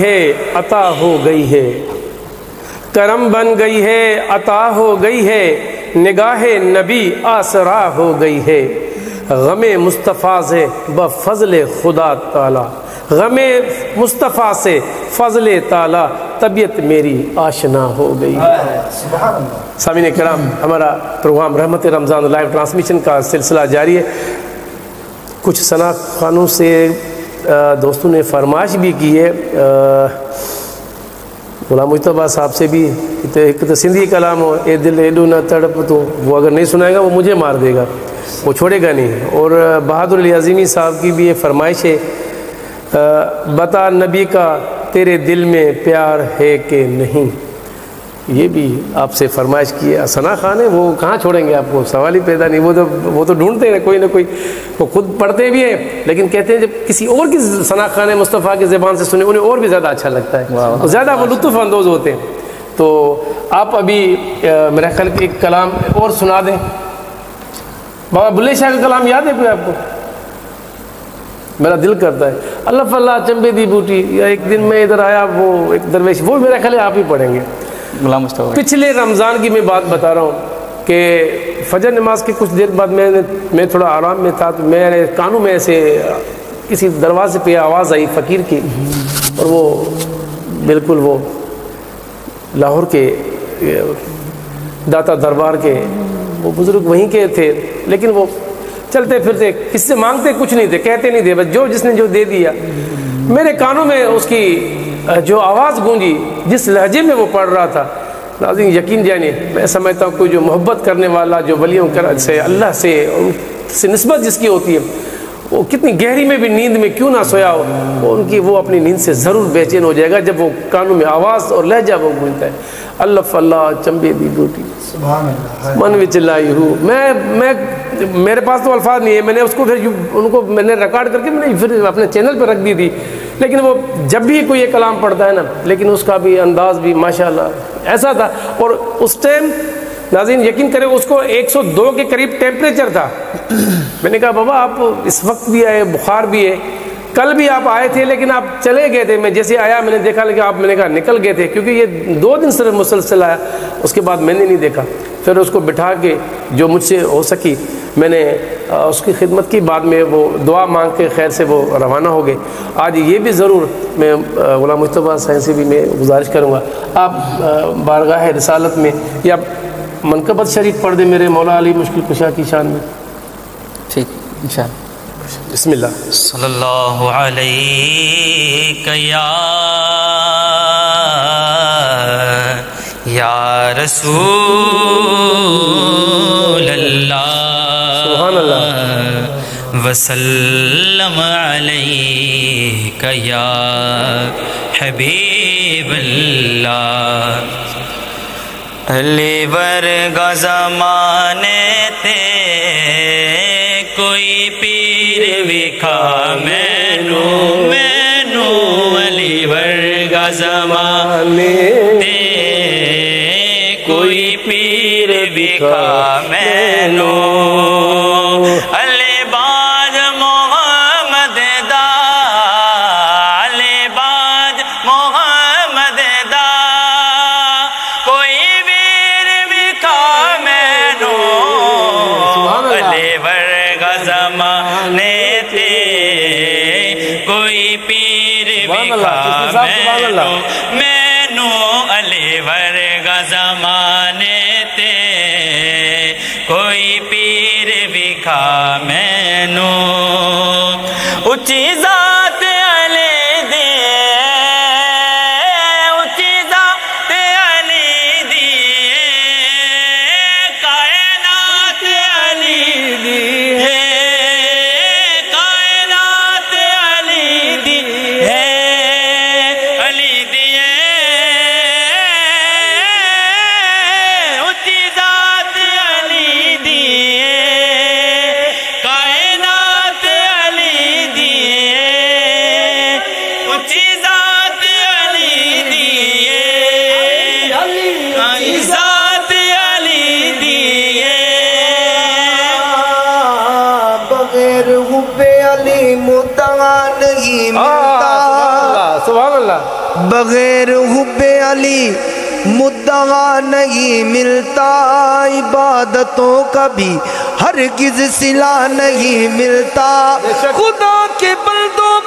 ہے عطا ہو گئی ہے، کرم بن گئی ہے، عطا ہو گئی ہے، نگاہ نبی آسرا ہو گئی ہے، غم مصطفیٰ سے بفضل خدا تعالی، غم مصطفیٰ سے فضل تعالی طبیعت میری آشنا ہو گئی ہے۔ سامعین کرام، ہمارا پروگرام رحمت رمضان لائیو ٹرانسمیشن کا سلسلہ جاری ہے۔ کچھ ثنا خوانوں سے دوستوں نے فرمائش بھی کی ہے، غلام مجتبیٰ صاحب سے بھی، ایک تو سندھی کلام ہو، اے دل ایڈو نہ تڑپ، تو وہ اگر نہیں سنائے گا وہ مجھے مار دے گا، وہ چھوڑے گا نہیں۔ اور بہادر علی عظیمی صاحب کی بھی یہ فرمائش ہے، بتا نبی کا تیرے دل میں پیار ہے کہ نہیں، یہ بھی آپ سے فرمائش کی ہے۔ ثنا خان ہے، وہ کہاں چھوڑیں گے آپ کو، سوال ہی پیدا نہیں، وہ تو ڈھونڈتے ہیں کوئی نہ کوئی، وہ خود پڑھتے بھی ہیں لیکن کہتے ہیں جب کسی اور کی ثنا خان مصطفیٰ کی زبان سے سنیں انہیں اور بھی زیادہ اچھا لگتا ہے، زیادہ وہ لطف اندوز ہوتے ہیں۔ تو آپ ابھی میرا خیال کہ ایک کلام اور سنا دیں۔ بابا بلے شاہ کا کلام یاد ہے کوئی آپ کو؟ میرا دل کرتا ہے اللہ فاللہ چمبے دی بوٹی، یا ایک دن میں ادھر آیا وہ ایک درویش، وہ میرا خیال ہے آپ ہی پڑھیں گے۔ پچھلے رمضان کی میں بات بتا رہا ہوں کہ فجر نماز کے کچھ دیر بعد میں تھوڑا آرام میں تھا، تو میرے کانوں میں ایسے کسی دروازے پہ آواز آئی فقیر کی، اور وہ بالکل وہ لاہور کے داتا دربار کے وہ بزرگ وہیں کے تھے، لیکن وہ چلتے پھرتے کس سے مانگتے کچھ نہیں تھے، کہتے نہیں تھے، بس جس نے جو دے دیا۔ میرے کانوں میں اس کی جو آواز گونجی، جس لہجے میں وہ پڑھ رہا تھا، ناظرین یقین جانیے، میں سمجھتا ہوں کوئی جو محبت کرنے والا، جو ولیوں سے، اللہ سے، ان سے نسبت جس کی ہوتی ہے، وہ کتنی گہری میں بھی نیند میں کیوں نہ سویا ہو، وہ اپنی نیند سے ضرور بے چین ہو جائے گا جب وہ کانوں میں آواز اور لہجہ وہ گونجتا ہے۔ اللہ فاللہ چمبے دی بوٹی من وچ لائی ہوں، میں میرے پاس تو الفاظ نہیں ہے، میں نے اس کو پھر ان کو میں نے ریکارڈ کر کے میں نے پھر اپنے چینل پہ رکھ دی تھی، لیکن وہ جب بھی کوئی یہ کلام پڑھتا ہے نا، لیکن اس کا بھی انداز بھی ماشاءاللہ ایسا تھا۔ اور اس ٹائم ناظرین یقین کریں اس کو 102 کے قریب ٹیمپریچر تھا۔ میں نے کہا بابا آپ اس وقت بھی آئے، بخار بھی ہے، کل بھی آپ آئے تھے لیکن آپ چلے گئے تھے، میں جیسے آیا میں نے دیکھا، لیکن آپ میں نے کہا نکل گئے تھے، کیونکہ یہ 2 دن صرف مسلسل آیا، اس کے بعد میں نے نہیں دیکھا۔ پھر اس کو بٹھا کے جو مجھ سے ہو سکی میں نے اس کی خدمت کی، بعد میں وہ دعا مانگ کے خیر سے وہ روانہ ہو گئے۔ آج یہ بھی ضرور میں غلام مجتبیٰ صاحب سے بھی میں گزارش کروں گا، آپ بارگاہ رسالت میں یا منقبت شریف پڑھ دیں میرے مولا علی مشکل کشا کی شان میں۔ ٹھیک انشاءاللہ۔ بسم اللہ۔ صلی اللہ علیہ یا رسول اللہ، سبحان اللہ، وسلم علیک یا حبیب اللہ۔ علی ورگا زمانے تے کوئی پیر وکھا مینو علی ورگا زمانے تے کوئی پیر وکھا مینو، علی بعد محمد دا، علی بعد محمد دا کوئی ویر وکھا مینو، علی ورگا زمانے تے کوئی پیر وکھا مینو، مینو علی ورگا زمانے تے کوئی پیر وکھا مینو، اچھی ذات علی دی، اچھی ذات علی دی، کائنات علی دی ہے، کائنات علی دی ہے، علی دی ہے، اچھی ذات علی دی ہے، بغیر حب علی مدعا نہیں ملتا، عبادتوں کا بھی ہرگز صلہ نہیں ملتا۔ خدا کے بندوں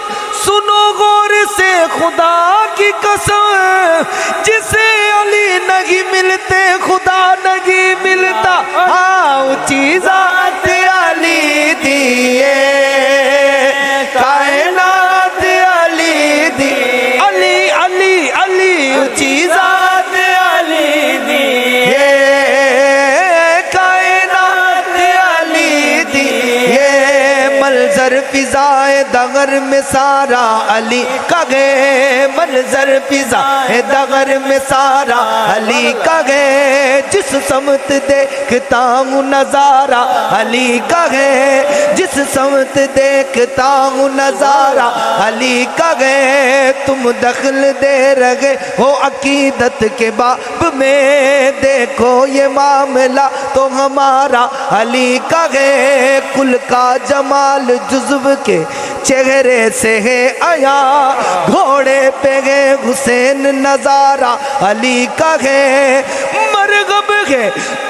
سنو غور سے، خدا کی قسم، جسے علی نہیں ملتے خدا نہیں ملتا۔ ہاں اونچی ذات علی دیے، کائنات علی دی، علی علی علی اونچی ذات علی دیے، کائنات علی دیے، منظر فضائے دغر میں سارا علی کا گئے، منظر فضائے دغر میں سارا علی کا گئے، جس سمت دیکھتا ہوں نظارہ علی کا ہے، جس سمت دیکھتا ہوں نظارہ علی کا ہے۔ تم دخل دے رہے ہو عقیدت کے باب میں، دیکھو یہ معاملہ تو ہمارا علی کا ہے، کل کا جمال جزو کے چہرے سے ہے آیا، گھوڑے پہ ہے حسین نظارہ علی کا ہے، مرغب ہے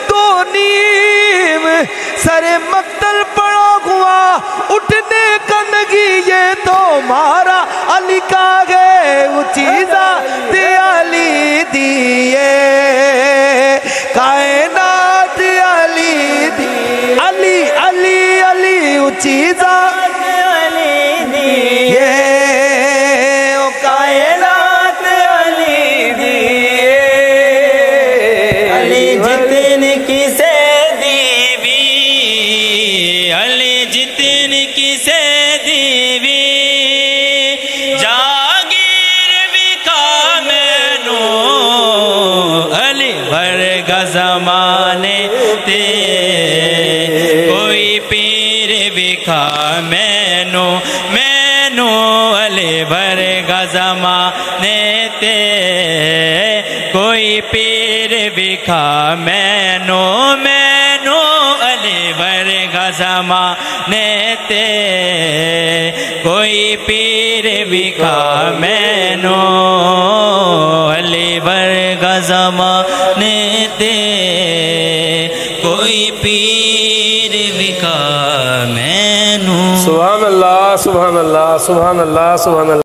تو نیم سر مقتل پڑا ہوا، اٹھنے کا نہیں یہ تو ہمارا علی کا ہے، اونچی ذات علی دیے، کائنات علی دی، علی علی علی اونچی ذات علی دیے، کائنات علی دیے، علی جتن کسے دیوی، علی جتن کسے دیوی، جاگیر بکا مینو، علی ورگا زمانے تے، کوئی پیر بکا مینو، مینو علی ورگا زمانے تے، کوئی پیر بکھا مینو، مینو علی ورگا زمانے تے، کوئی پیر بکھا مینو، علی ورگا زمانے تے، کوئی پیر بکھا مینو۔ سبحان اللہ سبحان اللہ سبحان اللہ سبحان اللہ۔